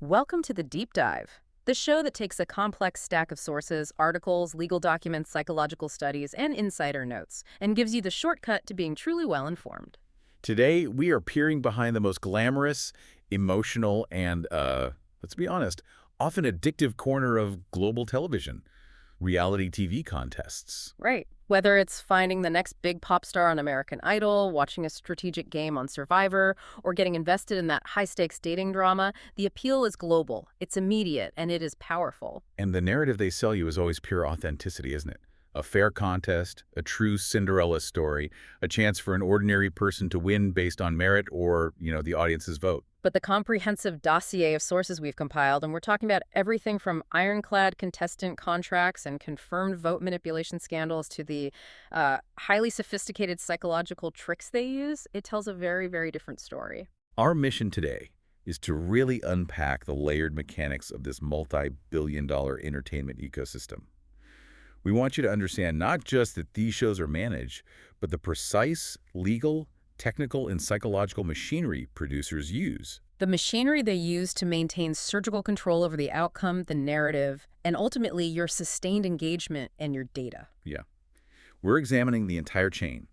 Welcome to the Deep Dive, the show that takes a complex stack of sources, articles, legal documents, psychological studies, and insider notes, and gives you the shortcut to being truly well-informed. Today, we are peering behind the most glamorous, emotional, and, let's be honest, often addictive corner of global television, reality TV contests. Right. Whether it's finding the next big pop star on American Idol, watching a strategic game on Survivor, or getting invested in that high-stakes dating drama, the appeal is global, it's immediate, and it is powerful. And the narrative they sell you is always pure authenticity, isn't it? A fair contest, a true Cinderella story, a chance for an ordinary person to win based on merit or, the audience's vote. But the comprehensive dossier of sources we've compiled, and we're talking about everything from ironclad contestant contracts and confirmed vote manipulation scandals to the highly sophisticated psychological tricks they use, it tells a very, very different story. Our mission today is to really unpack the layered mechanics of this multi-billion-dollar entertainment ecosystem. We want you to understand not just that these shows are managed, but the precise legal, technical, and psychological machinery producers use. The machinery they use to maintain surgical control over the outcome, the narrative, and ultimately your sustained engagement and your data. Yeah. We're examining the entire chain,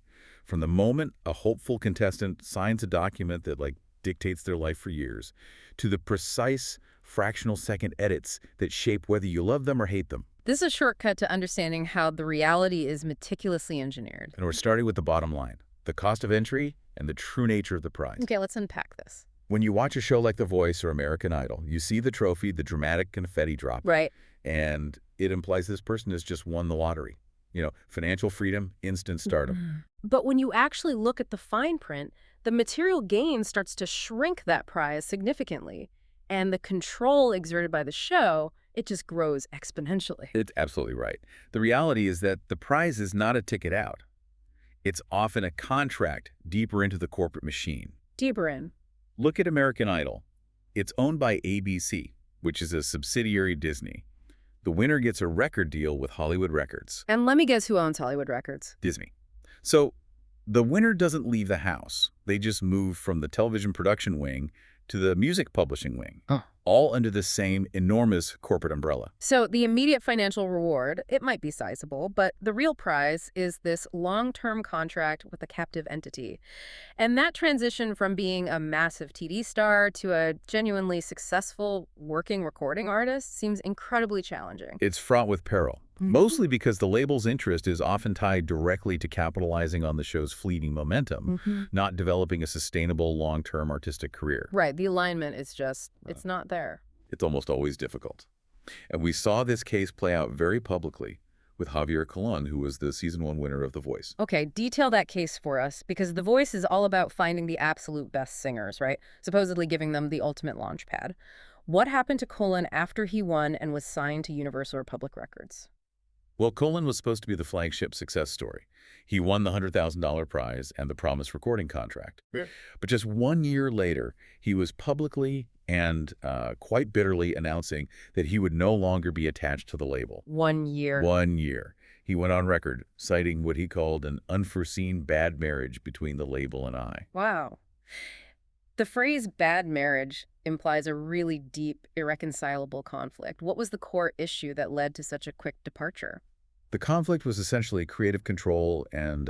from the moment a hopeful contestant signs a document that, dictates their life for years, to the precise fractional second edits that shape whether you love them or hate them. This is a shortcut to understanding how the reality is meticulously engineered. And we're starting with the bottom line, the cost of entry and the true nature of the prize. Okay, let's unpack this. When you watch a show like The Voice or American Idol, you see the trophy, the dramatic confetti drop, Right. and it implies this person has just won the lottery. Financial freedom, instant stardom. But when you actually look at the fine print, the material gain starts to shrink that prize significantly. And the control exerted by the show, it just grows exponentially. It's absolutely right. The reality is that the prize is not a ticket out. It's often a contract deeper into the corporate machine. Deeper in. Look at American Idol. It's owned by ABC, which is a subsidiary of Disney. The winner gets a record deal with Hollywood Records. And let me guess who owns Hollywood Records. Disney. So the winner doesn't leave the house. They just move from the television production wing to the music publishing wing, all under the same enormous corporate umbrella. So the immediate financial reward, it might be sizable, but the real prize is this long-term contract with a captive entity. And that transition from being a massive TD star to a genuinely successful working recording artist seems incredibly challenging. It's fraught with peril, mostly because the label's interest is often tied directly to capitalizing on the show's fleeting momentum, not developing a sustainable long-term artistic career. Right, the alignment is just, it's not there. It's almost always difficult. And we saw this case play out very publicly with Javier Colon, who was the season 1 winner of The Voice. Okay, detail that case for us, because The Voice is all about finding the absolute best singers, right? Supposedly giving them the ultimate launch pad. What happened to Colon after he won and was signed to Universal or Public Records? Well, Colon was supposed to be the flagship success story. He won the $100,000 prize and the promised recording contract. Yeah. But just 1 year later, he was publicly and quite bitterly announcing that he would no longer be attached to the label. 1 year. 1 year. He went on record citing what he called an unforeseen bad marriage between the label and I. Wow. The phrase bad marriage implies a really deep, irreconcilable conflict. What was the core issue that led to such a quick departure? The conflict was essentially creative control and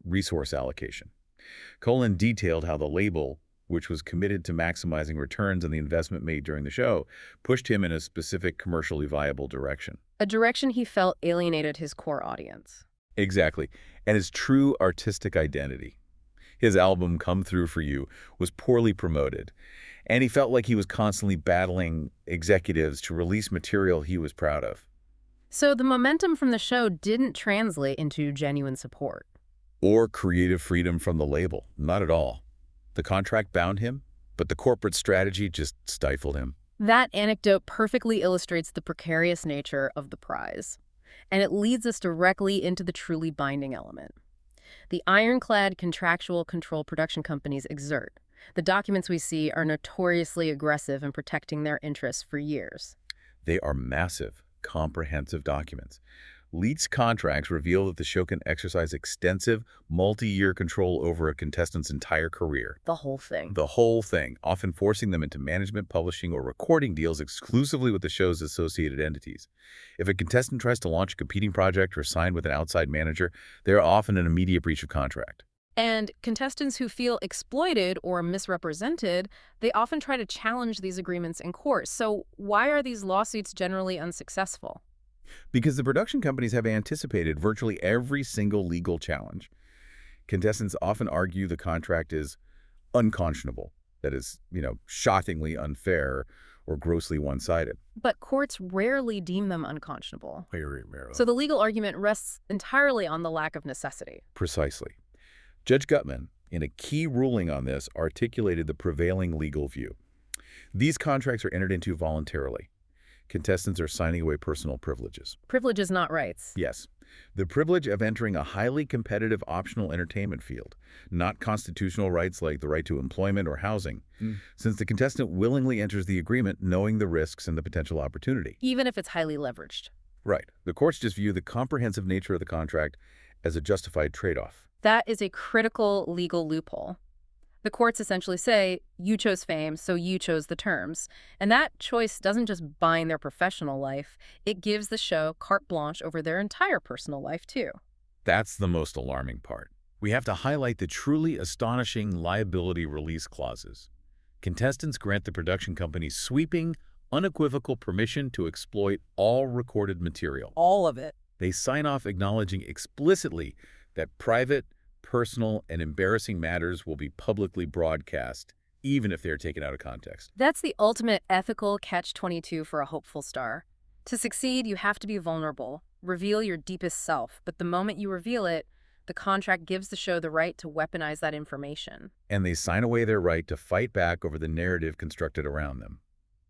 resource allocation. Colin detailed how the label, which was committed to maximizing returns on the investment made during the show, pushed him in a specific commercially viable direction. A direction he felt alienated his core audience. Exactly, and his true artistic identity. His album, Come Through For You, was poorly promoted, and he felt like he was constantly battling executives to release material he was proud of. So the momentum from the show didn't translate into genuine support. Or creative freedom from the label. Not at all. The contract bound him, but the corporate strategy just stifled him. That anecdote perfectly illustrates the precarious nature of the prize. And it leads us directly into the truly binding element. The ironclad contractual control production companies exert. The documents we see are notoriously aggressive in protecting their interests for years. They are massive, comprehensive documents. Leaked contracts reveal that the show can exercise extensive, multi-year control over a contestant's entire career. The whole thing. The whole thing, often forcing them into management, publishing, or recording deals exclusively with the show's associated entities. If a contestant tries to launch a competing project or sign with an outside manager, they are often in immediate breach of contract. And contestants who feel exploited or misrepresented, they often try to challenge these agreements in court. So why are these lawsuits generally unsuccessful? Because the production companies have anticipated virtually every single legal challenge. Contestants often argue the contract is unconscionable, that is, shockingly unfair or grossly one-sided. But courts rarely deem them unconscionable. Very rarely. So the legal argument rests entirely on the lack of necessity. Precisely. Judge Gutman, in a key ruling on this, articulated the prevailing legal view. These contracts are entered into voluntarily. Contestants are signing away personal privileges. Privileges, not rights. Yes. The privilege of entering a highly competitive optional entertainment field, not constitutional rights like the right to employment or housing, since the contestant willingly enters the agreement knowing the risks and the potential opportunity. Even if it's highly leveraged. Right. The courts just view the comprehensive nature of the contract as a justified trade-off. That is a critical legal loophole. The courts essentially say, you chose fame, so you chose the terms. And that choice doesn't just bind their professional life, it gives the show carte blanche over their entire personal life, too. That's the most alarming part. We have to highlight the truly astonishing liability release clauses. Contestants grant the production company sweeping, unequivocal permission to exploit all recorded material. All of it. They sign off acknowledging explicitly that private, personal, and embarrassing matters will be publicly broadcast, even if they are taken out of context. That's the ultimate ethical catch-22 for a hopeful star. To succeed, you have to be vulnerable, reveal your deepest self, but the moment you reveal it, the contract gives the show the right to weaponize that information. And they sign away their right to fight back over the narrative constructed around them.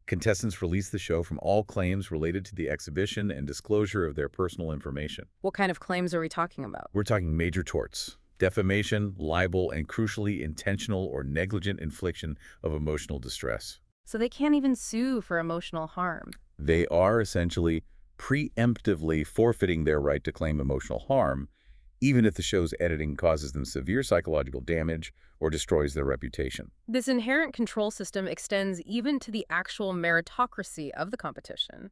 Contestants release the show from all claims related to the exhibition and disclosure of their personal information. What kind of claims are we talking about? We're talking major torts. Defamation, libel, and crucially, intentional or negligent infliction of emotional distress. So they can't even sue for emotional harm. They are essentially preemptively forfeiting their right to claim emotional harm, even if the show's editing causes them severe psychological damage or destroys their reputation. This inherent control system extends even to the actual meritocracy of the competition.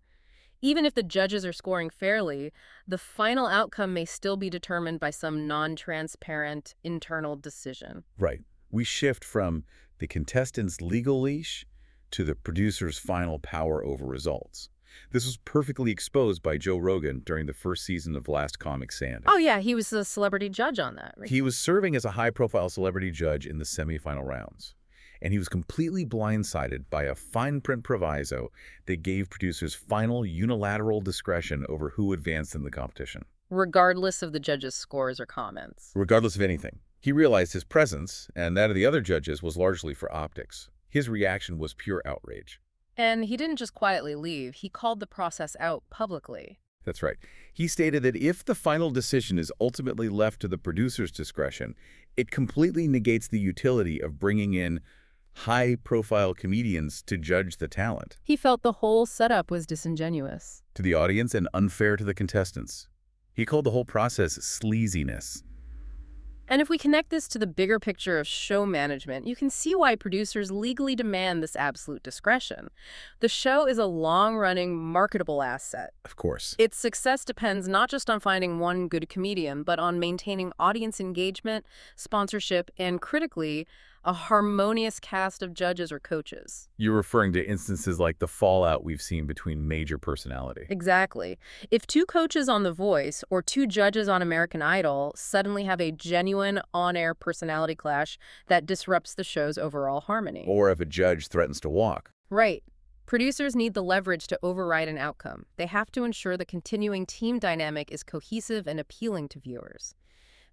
Even if the judges are scoring fairly, the final outcome may still be determined by some non-transparent internal decision. Right. We shift from the contestant's legal leash to the producer's final power over results. This was perfectly exposed by Joe Rogan during the first season of Last Comic Standing. Oh yeah, he was a celebrity judge on that, right? He was serving as a high-profile celebrity judge in the semifinal rounds. And he was completely blindsided by a fine print proviso that gave producers final unilateral discretion over who advanced in the competition. Regardless of the judges' scores or comments. Regardless of anything. He realized his presence, and that of the other judges, was largely for optics. His reaction was pure outrage. And he didn't just quietly leave, he called the process out publicly. That's right. He stated that if the final decision is ultimately left to the producer's discretion, it completely negates the utility of bringing in high-profile comedians to judge the talent. He felt the whole setup was disingenuous. To the audience and unfair to the contestants. He called the whole process sleaziness. And if we connect this to the bigger picture of show management, you can see why producers legally demand this absolute discretion. The show is a long-running, marketable asset. Of course. Its success depends not just on finding one good comedian, but on maintaining audience engagement, sponsorship, and critically, a harmonious cast of judges or coaches. You're referring to instances like the fallout we've seen between major personality. Exactly. If two coaches on The Voice or two judges on American Idol suddenly have a genuine on-air personality clash that disrupts the show's overall harmony. Or if a judge threatens to walk. Right. Producers need the leverage to override an outcome. They have to ensure the continuing team dynamic is cohesive and appealing to viewers.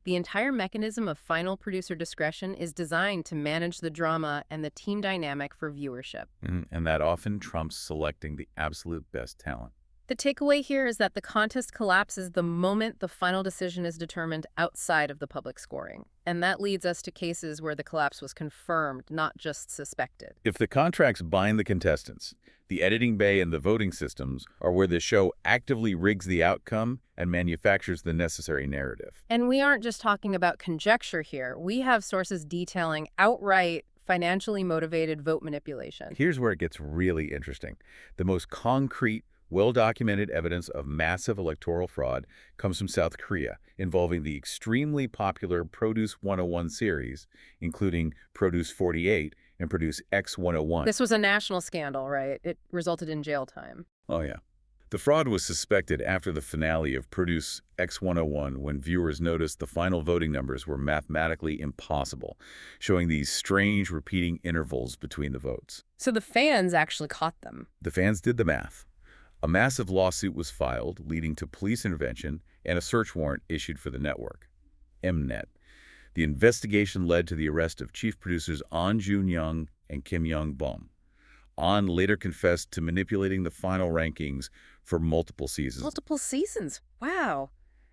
The entire mechanism of final producer discretion is designed to manage the drama and the team dynamic for viewership. And that often trumps selecting the absolute best talent. The takeaway here is that the contest collapses the moment the final decision is determined outside of the public scoring. And that leads us to cases where the collapse was confirmed, not just suspected. If the contracts bind the contestants, the editing bay and the voting systems are where the show actively rigs the outcome and manufactures the necessary narrative. And we aren't just talking about conjecture here. We have sources detailing outright financially motivated vote manipulation. Here's where it gets really interesting. The most concrete, well-documented evidence of massive electoral fraud comes from South Korea, involving the extremely popular Produce 101 series, including Produce 48 and Produce X101. This was a national scandal, right? It resulted in jail time. Oh, yeah. The fraud was suspected after the finale of Produce X101 when viewers noticed the final voting numbers were mathematically impossible, showing these strange repeating intervals between the votes. So the fans actually caught them. The fans did the math. A massive lawsuit was filed, leading to police intervention and a search warrant issued for the network, Mnet. The investigation led to the arrest of chief producers Ahn Jun-young and Kim Young-bom. Ahn later confessed to manipulating the final rankings for multiple seasons. Multiple seasons. Wow.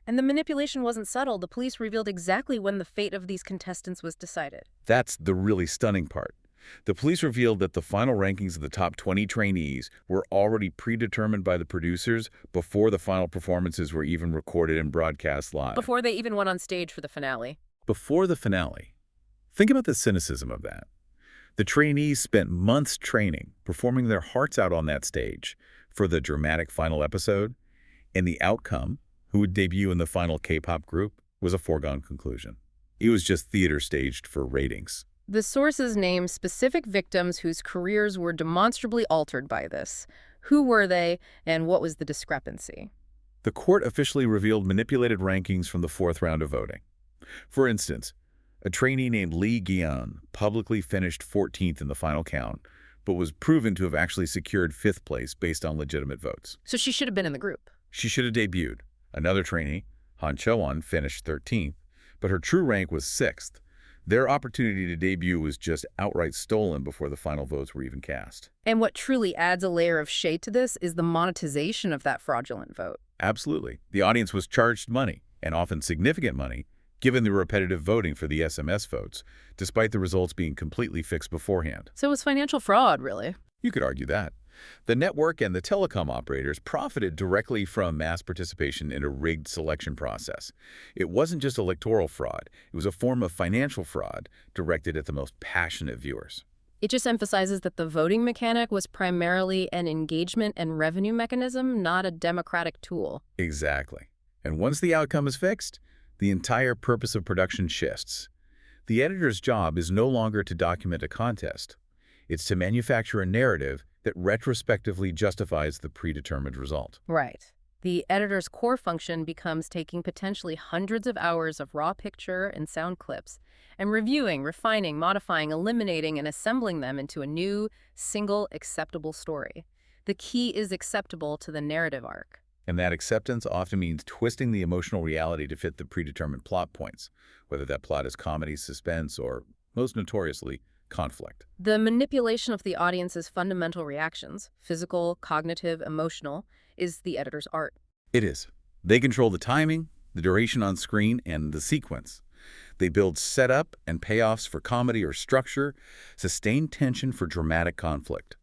And the manipulation wasn't subtle. The police revealed exactly when the fate of these contestants was decided. That's the really stunning part. The police revealed that the final rankings of the top 20 trainees were already predetermined by the producers before the final performances were even recorded and broadcast live. Before they even went on stage for the finale. Before the finale. Think about the cynicism of that. The trainees spent months training, performing their hearts out on that stage for the dramatic final episode, and the outcome, who would debut in the final K-pop group, was a foregone conclusion. It was just theater staged for ratings. The sources name specific victims whose careers were demonstrably altered by this. Who were they, and what was the discrepancy? The court officially revealed manipulated rankings from the fourth round of voting. For instance, a trainee named Lee Gyeon publicly finished 14th in the final count, but was proven to have actually secured 5th place based on legitimate votes. So she should have been in the group. She should have debuted. Another trainee, Han Cho-won, finished 13th, but her true rank was 6th. Their opportunity to debut was just outright stolen before the final votes were even cast. And what truly adds a layer of shade to this is the monetization of that fraudulent vote. Absolutely. The audience was charged money, and often significant money, given the repetitive voting for the SMS votes, despite the results being completely fixed beforehand. So it was financial fraud, really. You could argue that. The network and the telecom operators profited directly from mass participation in a rigged selection process. It wasn't just electoral fraud. It was a form of financial fraud directed at the most passionate viewers. It just emphasizes that the voting mechanic was primarily an engagement and revenue mechanism, not a democratic tool. Exactly. And once the outcome is fixed, the entire purpose of production shifts. The editor's job is no longer to document a contest. It's to manufacture a narrative that retrospectively justifies the predetermined result. Right. The editor's core function becomes taking potentially hundreds of hours of raw picture and sound clips and reviewing, refining, modifying, eliminating, and assembling them into a new, single, acceptable story. The key is acceptable to the narrative arc. And that acceptance often means twisting the emotional reality to fit the predetermined plot points, whether that plot is comedy, suspense, or, most notoriously, conflict. The manipulation of the audience's fundamental reactions, physical, cognitive, emotional, is the editor's art. It is. They control the timing, the duration on screen, and the sequence. They build setup and payoffs for comedy or structure, sustain tension for dramatic conflict.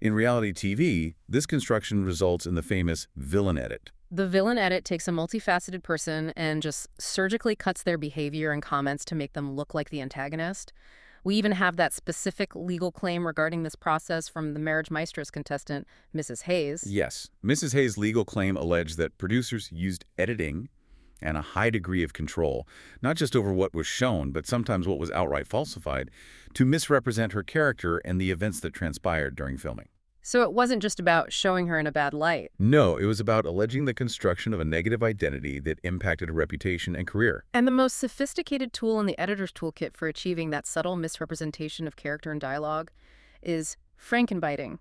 In reality TV, this construction results in the famous villain edit. The villain edit takes a multifaceted person and just surgically cuts their behavior and comments to make them look like the antagonist. We even have that specific legal claim regarding this process from the Marriage Maestros contestant, Mrs. Hayes. Yes, Mrs. Hayes' legal claim alleged that producers used editing and a high degree of control, not just over what was shown, but sometimes what was outright falsified, to misrepresent her character and the events that transpired during filming. So it wasn't just about showing her in a bad light. No, it was about alleging the construction of a negative identity that impacted her reputation and career. And the most sophisticated tool in the editor's toolkit for achieving that subtle misrepresentation of character and dialogue is frankenbiting.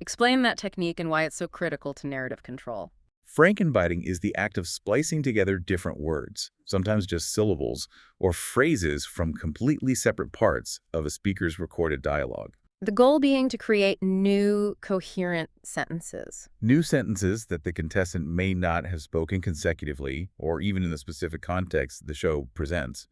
Explain that technique and why it's so critical to narrative control. Frankenbiting is the act of splicing together different words, sometimes just syllables, or phrases from completely separate parts of a speaker's recorded dialogue. The goal being to create new, coherent sentences. New sentences that the contestant may not have spoken consecutively or even in the specific context the show presents.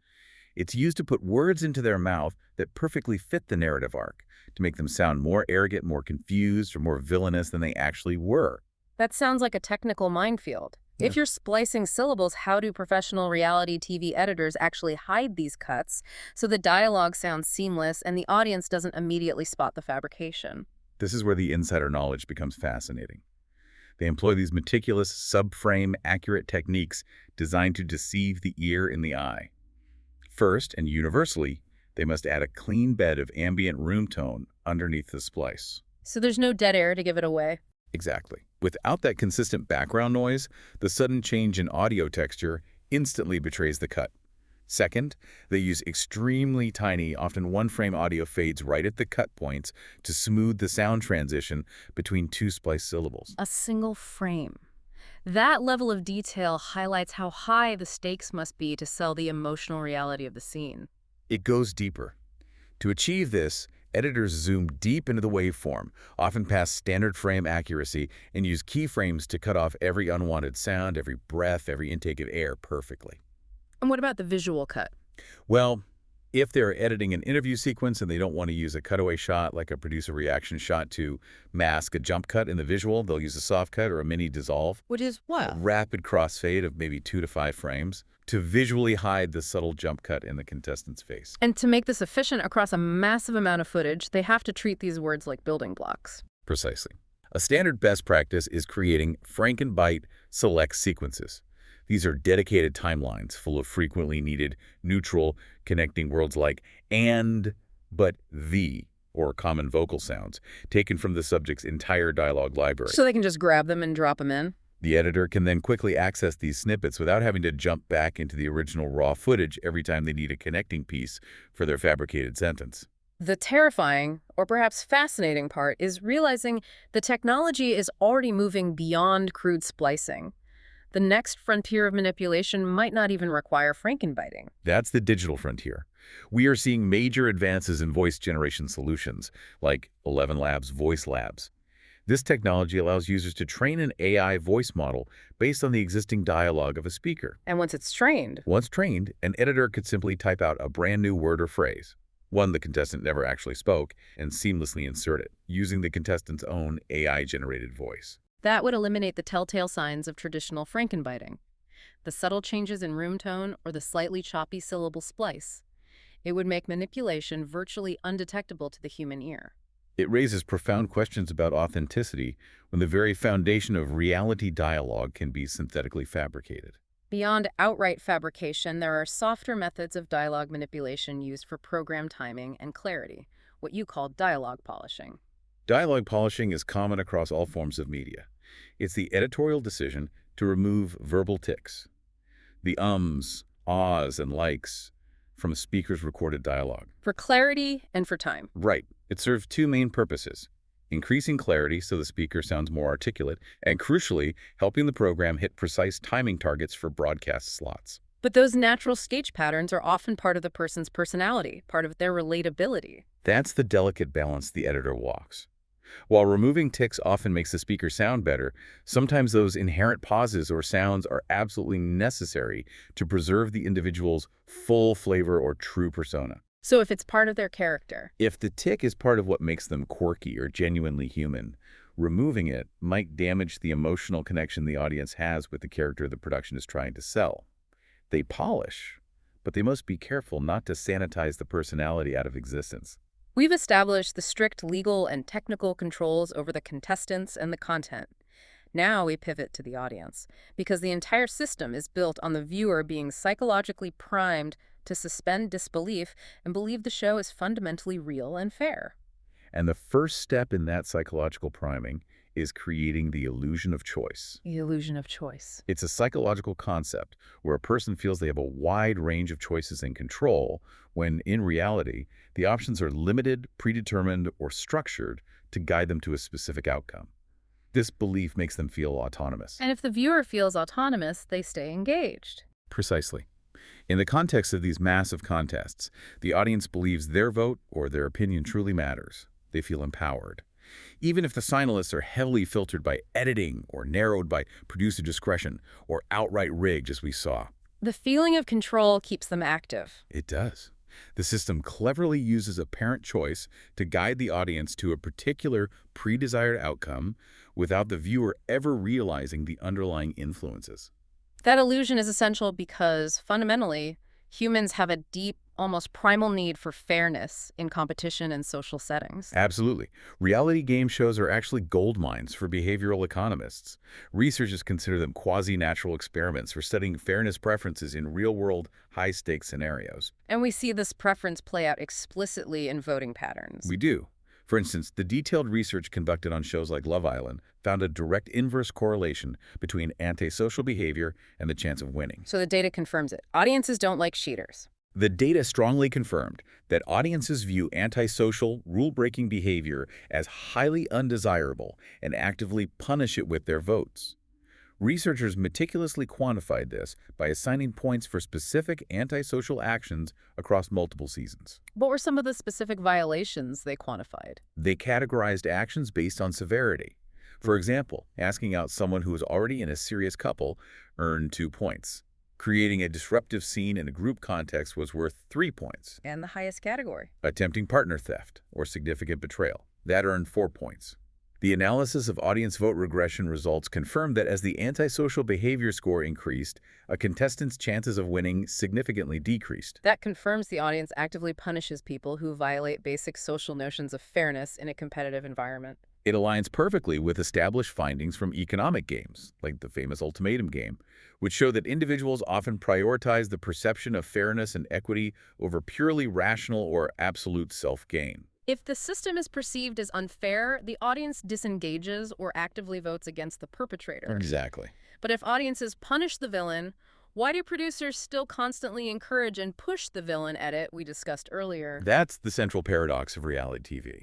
It's used to put words into their mouth that perfectly fit the narrative arc, to make them sound more arrogant, more confused, or more villainous than they actually were. That sounds like a technical minefield. Yeah. If you're splicing syllables, how do professional reality TV editors actually hide these cuts so the dialogue sounds seamless and the audience doesn't immediately spot the fabrication? This is where the insider knowledge becomes fascinating. They employ these meticulous, subframe, accurate techniques designed to deceive the ear and the eye. First, and universally, they must add a clean bed of ambient room tone underneath the splice. So there's no dead air to give it away. Exactly. Without that consistent background noise, the sudden change in audio texture instantly betrays the cut. Second, they use extremely tiny, often one-frame audio fades right at the cut points to smooth the sound transition between two spliced syllables. A single frame. That level of detail highlights how high the stakes must be to sell the emotional reality of the scene. It goes deeper. To achieve this, editors zoom deep into the waveform, often past standard frame accuracy, and use keyframes to cut off every unwanted sound, every breath, every intake of air perfectly. And what about the visual cut? Well, if they're editing an interview sequence and they don't want to use a cutaway shot like a producer reaction shot to mask a jump cut in the visual, they'll use a soft cut or a mini dissolve, Which is a what? rapid crossfade of maybe 2 to 5 frames to visually hide the subtle jump cut in the contestant's face. And to make this efficient across a massive amount of footage, they have to treat these words like building blocks. Precisely. A standard best practice is creating Frankenbite select sequences. These are dedicated timelines full of frequently needed neutral connecting words like and, but, the, or common vocal sounds, taken from the subject's entire dialogue library. So they can just grab them and drop them in? The editor can then quickly access these snippets without having to jump back into the original raw footage every time they need a connecting piece for their fabricated sentence. The terrifying, or perhaps fascinating part is realizing the technology is already moving beyond crude splicing. The next frontier of manipulation might not even require frankenbiting. That's the digital frontier. We are seeing major advances in voice generation solutions, like 11 Labs Voice Labs. This technology allows users to train an AI voice model based on the existing dialogue of a speaker. And once it's trained, Once trained, an editor could simply type out a brand new word or phrase, one the contestant never actually spoke, and seamlessly insert it, using the contestant's own AI-generated voice. that would eliminate the telltale signs of traditional frankenbiting, the subtle changes in room tone or the slightly choppy syllable splice. It would make manipulation virtually undetectable to the human ear. It raises profound questions about authenticity when the very foundation of reality dialogue can be synthetically fabricated. Beyond outright fabrication, there are softer methods of dialogue manipulation used for program timing and clarity, what you call dialogue polishing. Dialogue polishing is common across all forms of media. It's the editorial decision to remove verbal tics, the ums, ahs, and likes from a speaker's recorded dialogue. For clarity and for time. Right. It serves two main purposes: increasing clarity so the speaker sounds more articulate, and crucially, helping the program hit precise timing targets for broadcast slots. But those natural speech patterns are often part of the person's personality, part of their relatability. That's the delicate balance the editor walks. While removing tics often makes the speaker sound better, sometimes those inherent pauses or sounds are absolutely necessary to preserve the individual's full flavor or true persona. So if it's part of their character, If the tic is part of what makes them quirky or genuinely human, removing it might damage the emotional connection the audience has with the character the production is trying to sell. They polish, but they must be careful not to sanitize the personality out of existence. we've established the strict legal and technical controls over the contestants and the content. Now we pivot to the audience, because the entire system is built on the viewer being psychologically primed to suspend disbelief and believe the show is fundamentally real and fair. And the first step in that psychological priming is creating the illusion of choice. The illusion of choice. It's a psychological concept where a person feels they have a wide range of choices and control, when in reality, the options are limited, predetermined, or structured to guide them to a specific outcome. This belief makes them feel autonomous. And if the viewer feels autonomous, they stay engaged. Precisely. In the context of these massive contests, the audience believes their vote or their opinion truly matters. they feel empowered. Even if the finalists are heavily filtered by editing or narrowed by producer discretion or outright rigged, as we saw. The feeling of control keeps them active. It does. The system cleverly uses apparent choice to guide the audience to a particular pre-desired outcome without the viewer ever realizing the underlying influences. That illusion is essential because, fundamentally, humans have a deep, almost primal need for fairness in competition and social settings. Absolutely. Reality game shows are actually gold mines for behavioral economists. Researchers consider them quasi-natural experiments for studying fairness preferences in real-world, high-stakes scenarios. And we see this preference play out explicitly in voting patterns. We do. For instance, the detailed research conducted on shows like Love Island found a direct inverse correlation between antisocial behavior and the chance of winning. So the data confirms it. Audiences don't like cheaters. The data strongly confirmed that audiences view antisocial, rule-breaking behavior as highly undesirable and actively punish it with their votes. Researchers meticulously quantified this by assigning points for specific antisocial actions across multiple seasons. What were some of the specific violations they quantified? They categorized actions based on severity. For example, asking out someone who is already in a serious couple earned 2 points. Creating a disruptive scene in a group context was worth 3 points. And the highest category. Attempting partner theft or significant betrayal, that earned 4 points. The analysis of audience vote regression results confirmed that as the antisocial behavior score increased, a contestant's chances of winning significantly decreased. That confirms the audience actively punishes people who violate basic social notions of fairness in a competitive environment. It aligns perfectly with established findings from economic games, like the famous ultimatum game, which show that individuals often prioritize the perception of fairness and equity over purely rational or absolute self-gain. If the system is perceived as unfair, the audience disengages or actively votes against the perpetrator. Exactly. But if audiences punish the villain, why do producers still constantly encourage and push the villain edit we discussed earlier? That's the central paradox of reality TV.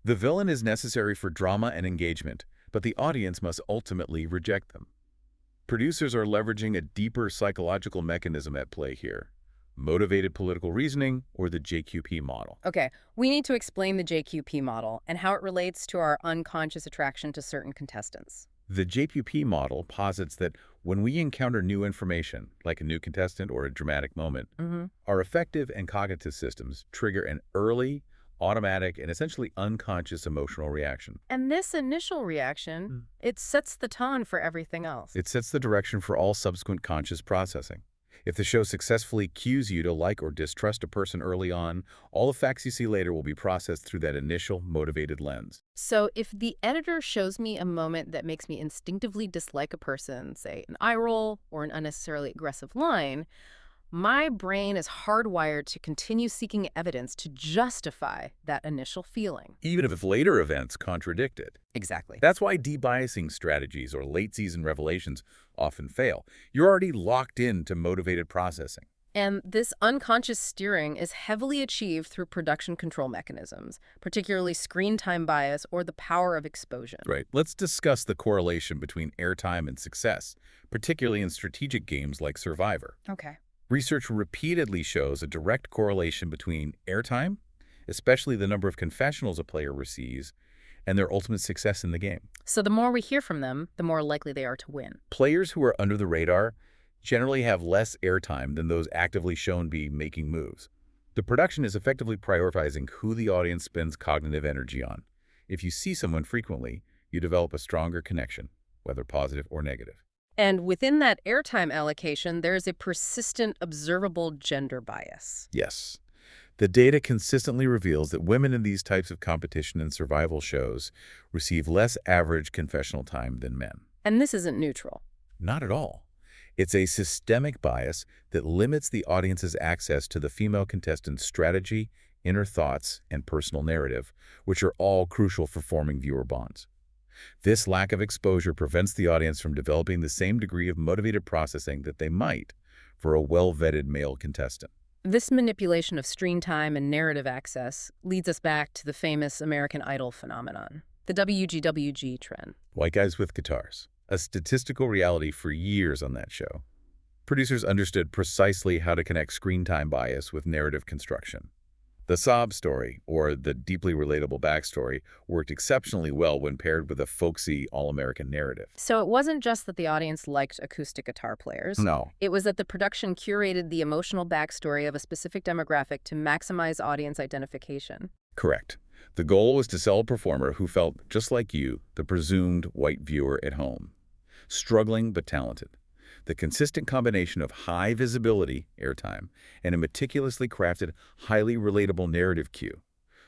The villain is necessary for drama and engagement, but the audience must ultimately reject them. Producers are leveraging a deeper psychological mechanism at play here: motivated political reasoning, or the JQP model. Okay, we need to explain the JQP model and how it relates to our unconscious attraction to certain contestants. The JQP model posits that when we encounter new information, like a new contestant or a dramatic moment, our affective and cognitive systems trigger an early, automatic, and essentially unconscious emotional reaction. And this initial reaction, it sets the tone for everything else. It sets the direction for all subsequent conscious processing. If the show successfully cues you to like or distrust a person early on, all the facts you see later will be processed through that initial motivated lens. So if the editor shows me a moment that makes me instinctively dislike a person, say an eye roll or an unnecessarily aggressive line, my brain is hardwired to continue seeking evidence to justify that initial feeling. Even if later events contradict it. Exactly. That's why debiasing strategies or late-season revelations often fail. You're already locked into motivated processing. And this unconscious steering is heavily achieved through production control mechanisms, particularly screen time bias or the power of exposure. Right. Let's discuss the correlation between airtime and success, particularly in strategic games like Survivor. Okay. Research repeatedly shows a direct correlation between airtime, especially the number of confessionals a player receives, and their ultimate success in the game. So the more we hear from them, the more likely they are to win. Players who are under the radar generally have less airtime than those actively shown to be making moves. The production is effectively prioritizing who the audience spends cognitive energy on. If you see someone frequently, you develop a stronger connection, whether positive or negative. And within that airtime allocation, there is a persistent, observable gender bias. Yes. The data consistently reveals that women in these types of competition and survival shows receive less average confessional time than men. And this isn't neutral. Not at all. It's a systemic bias that limits the audience's access to the female contestant's strategy, inner thoughts, and personal narrative, which are all crucial for forming viewer bonds. This lack of exposure prevents the audience from developing the same degree of motivated processing that they might for a well-vetted male contestant. This manipulation of screen time and narrative access leads us back to the famous American Idol phenomenon, the WGWG trend. White guys with guitars, a statistical reality for years on that show. Producers understood precisely how to connect screen time bias with narrative construction. The sob story, or the deeply relatable backstory, worked exceptionally well when paired with a folksy, all-American narrative. So it wasn't just that the audience liked acoustic guitar players. No. It was that the production curated the emotional backstory of a specific demographic to maximize audience identification. Correct. The goal was to sell a performer who felt just like you, the presumed white viewer at home. Struggling but talented. The consistent combination of high visibility, airtime, and a meticulously crafted, highly relatable narrative cue,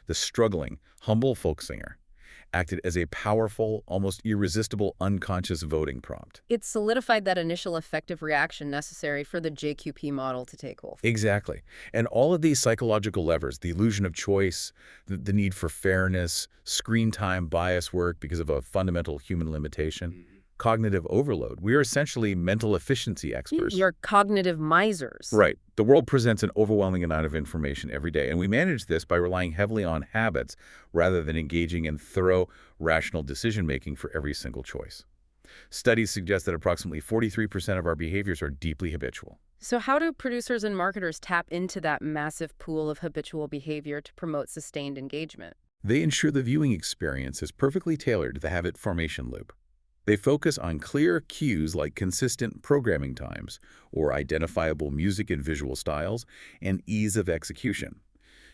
the struggling, humble folk singer, acted as a powerful, almost irresistible unconscious voting prompt. It solidified that initial effective reaction necessary for the JQP model to take hold. Exactly. And all of these psychological levers, the illusion of choice, the need for fairness, screen time bias work because of a fundamental human limitation, cognitive overload. We are essentially mental efficiency experts. You're cognitive misers. Right. The world presents an overwhelming amount of information every day, and we manage this by relying heavily on habits rather than engaging in thorough, rational decision-making for every single choice. Studies suggest that approximately 43% of our behaviors are deeply habitual. So how do producers and marketers tap into that massive pool of habitual behavior to promote sustained engagement? They ensure the viewing experience is perfectly tailored to the habit formation loop. They focus on clear cues like consistent programming times or identifiable music and visual styles and ease of execution.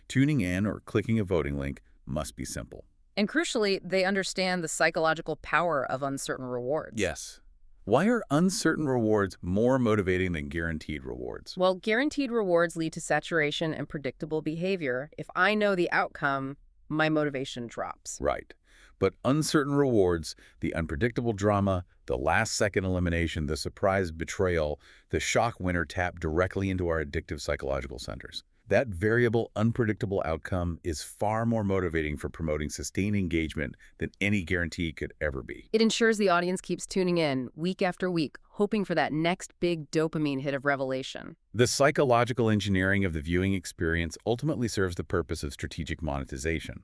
Tuning in or clicking a voting link must be simple. And crucially, they understand the psychological power of uncertain rewards. Yes. Why are uncertain rewards more motivating than guaranteed rewards? Well, guaranteed rewards lead to saturation and predictable behavior. If I know the outcome, my motivation drops. Right. But uncertain rewards, the unpredictable drama, the last-second elimination, the surprise betrayal, the shock winner tap directly into our addictive psychological centers. That variable, unpredictable outcome is far more motivating for promoting sustained engagement than any guarantee could ever be. It ensures the audience keeps tuning in week after week, hoping for that next big dopamine hit of revelation. The psychological engineering of the viewing experience ultimately serves the purpose of strategic monetization.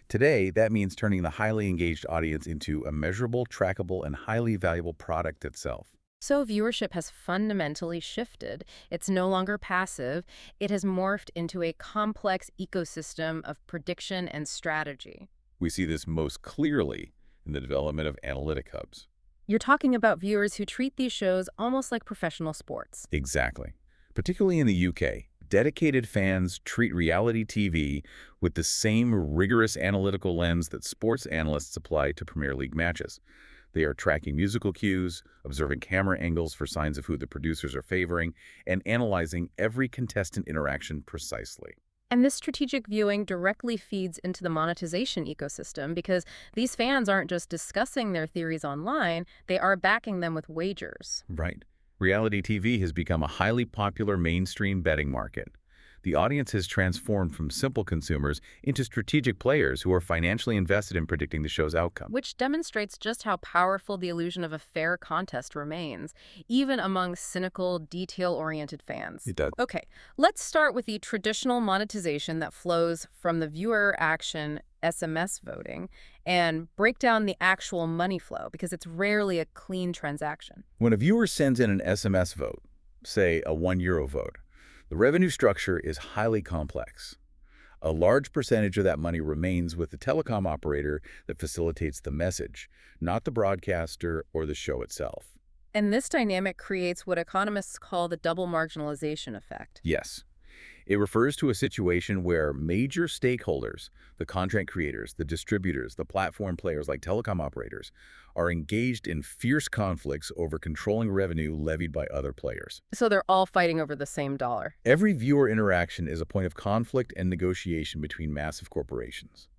Today, that means turning the highly engaged audience into a measurable, trackable, and highly valuable product itself. So viewership has fundamentally shifted. It's no longer passive. It has morphed into a complex ecosystem of prediction and strategy. We see this most clearly in the development of analytic hubs. You're talking about viewers who treat these shows almost like professional sports. Exactly. Particularly in the UK, dedicated fans treat reality TV with the same rigorous analytical lens that sports analysts apply to Premier League matches. They are tracking musical cues, observing camera angles for signs of who the producers are favoring, and analyzing every contestant interaction precisely. And this strategic viewing directly feeds into the monetization ecosystem because these fans aren't just discussing their theories online, they are backing them with wagers. Right. Reality TV has become a highly popular mainstream betting market. The audience has transformed from simple consumers into strategic players who are financially invested in predicting the show's outcome. Which demonstrates just how powerful the illusion of a fair contest remains, even among cynical, detail-oriented fans. It does. Okay, let's start with the traditional monetization that flows from the viewer action SMS voting and break down the actual money flow because it's rarely a clean transaction. When a viewer sends in an SMS vote, say a €1 vote, the revenue structure is highly complex. A large percentage of that money remains with the telecom operator that facilitates the message, not the broadcaster or the show itself. And this dynamic creates what economists call the double marginalization effect. Yes. It refers to a situation where major stakeholders, the content creators, the distributors, the platform players like telecom operators, are engaged in fierce conflicts over controlling revenue levied by other players. So they're all fighting over the same dollar. Every viewer interaction is a point of conflict and negotiation between massive corporations.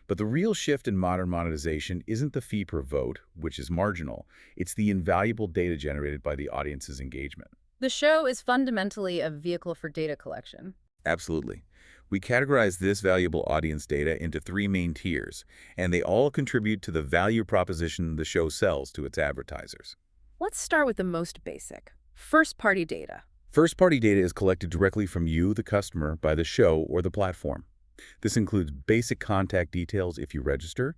But the real shift in modern monetization isn't the fee per vote, which is marginal. It's the invaluable data generated by the audience's engagement. The show is fundamentally a vehicle for data collection. Absolutely. We categorize this valuable audience data into 3 main tiers, and they all contribute to the value proposition the show sells to its advertisers. Let's start with the most basic, first-party data. First-party data is collected directly from you, the customer, by the show or the platform. This includes basic contact details if you register,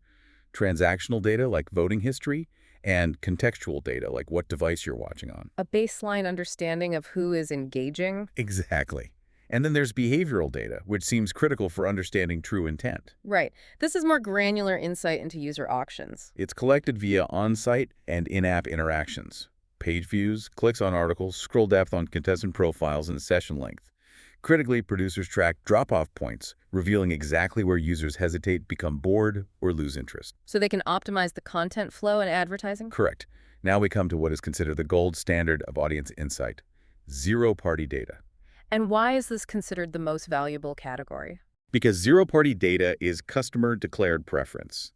transactional data like voting history, and contextual data like what device you're watching on. A baseline understanding of who is engaging. Exactly. And then there's behavioral data, which seems critical for understanding true intent. Right. This is more granular insight into user auctions. It's collected via on-site and in-app interactions, page views, clicks on articles, scroll depth on contestant profiles, and session length. Critically, producers track drop-off points, revealing exactly where users hesitate, become bored, or lose interest. So they can optimize the content flow and advertising? Correct. Now we come to what is considered the gold standard of audience insight: zero-party data. And why is this considered the most valuable category? Because zero-party data is customer-declared preference.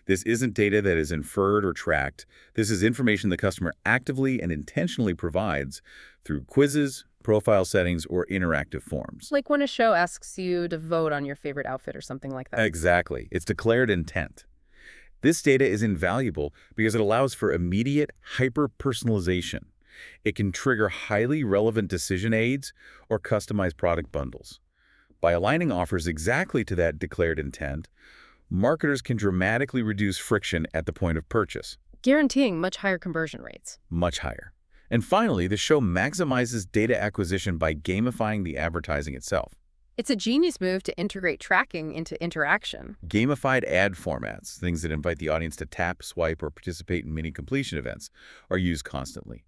This isn't data that is inferred or tracked. This is information the customer actively and intentionally provides through quizzes, profile settings, or interactive forms. Like when a show asks you to vote on your favorite outfit or something like that. Exactly. It's declared intent. This data is invaluable because it allows for immediate hyper-personalization. It can trigger highly relevant decision aids or customized product bundles. By aligning offers exactly to that declared intent, marketers can dramatically reduce friction at the point of purchase. Guaranteeing much higher conversion rates. Much higher. And finally, the show maximizes data acquisition by gamifying the advertising itself. It's a genius move to integrate tracking into interaction. Gamified ad formats, things that invite the audience to tap, swipe, or participate in mini-completion events, are used constantly.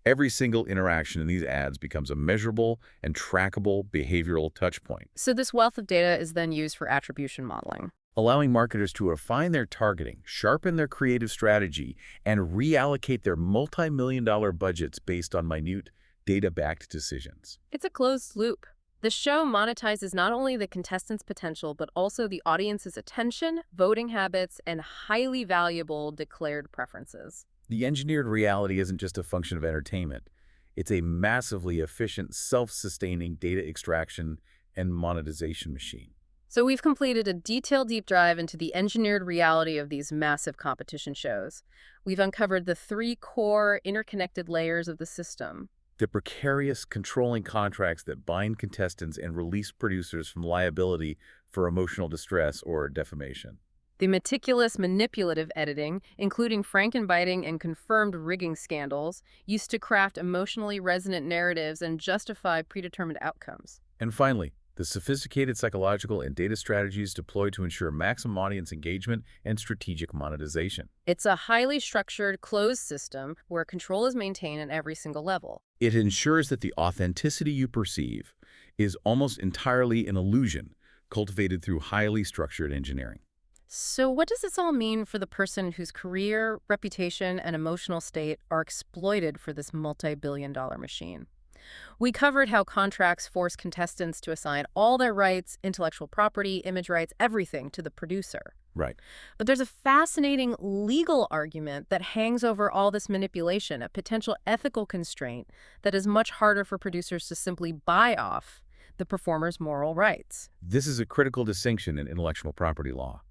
Every single interaction in these ads becomes a measurable and trackable behavioral touchpoint, So this wealth of data is then used for attribution modeling. allowing marketers to refine their targeting, sharpen their creative strategy, and reallocate their multi-million-dollar budgets based on minute, data-backed decisions. It's a closed loop. The show monetizes not only the contestants' potential, but also the audience's attention, voting habits, and highly valuable declared preferences. The engineered reality isn't just a function of entertainment. It's a massively efficient, self-sustaining data extraction and monetization machine. So we've completed a detailed deep dive into the engineered reality of these massive competition shows. We've uncovered the three core interconnected layers of the system. The precarious, controlling contracts that bind contestants and release producers from liability for emotional distress or defamation. The meticulous manipulative editing, including frankenbiting and confirmed rigging scandals, used to craft emotionally resonant narratives and justify predetermined outcomes. And finally, the sophisticated psychological and data strategies deployed to ensure maximum audience engagement and strategic monetization. It's a highly structured, closed system where control is maintained at every single level. It ensures that the authenticity you perceive is almost entirely an illusion cultivated through highly structured engineering. So what does this all mean for the person whose career, reputation, and emotional state are exploited for this multi-billion-dollar machine? We covered how contracts force contestants to assign all their rights, intellectual property, image rights, everything to the producer. Right. But there's a fascinating legal argument that hangs over all this manipulation, a potential ethical constraint that is much harder for producers to simply buy off the performer's moral rights. This is a critical distinction in intellectual property law.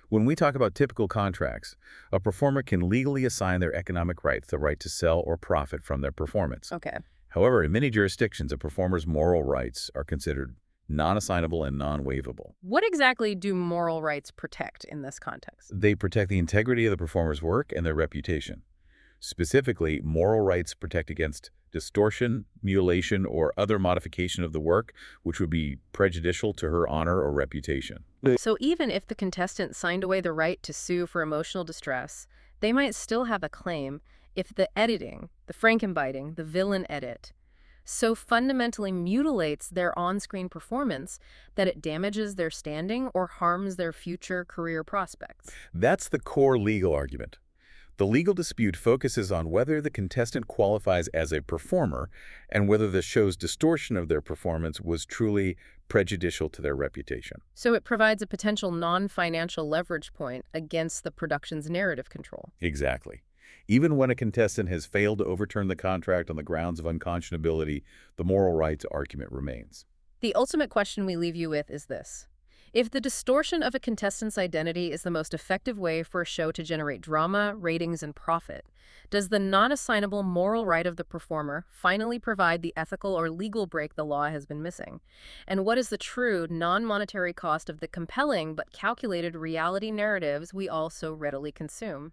When we talk about typical contracts, a performer can legally assign their economic rights the right to sell or profit from their performance. Okay. However, in many jurisdictions, a performer's moral rights are considered non-assignable and non-waivable. What exactly do moral rights protect in this context? They protect the integrity of the performer's work and their reputation. Specifically, moral rights protect against distortion, mutilation, or other modification of the work, which would be prejudicial to her honor or reputation. So even if the contestant signed away the right to sue for emotional distress, they might still have a claim if the editing, the frankenbiting, the villain edit, so fundamentally mutilates their on-screen performance that it damages their standing or harms their future career prospects. That's the core legal argument. The legal dispute focuses on whether the contestant qualifies as a performer and whether the show's distortion of their performance was truly prejudicial to their reputation. So it provides a potential non-financial leverage point against the production's narrative control. Exactly. Even when a contestant has failed to overturn the contract on the grounds of unconscionability, the moral rights argument remains. The ultimate question we leave you with is this. If the distortion of a contestant's identity is the most effective way for a show to generate drama, ratings, and profit, does the non-assignable moral right of the performer finally provide the ethical or legal break the law has been missing? And what is the true, non-monetary cost of the compelling but calculated reality narratives we all so readily consume?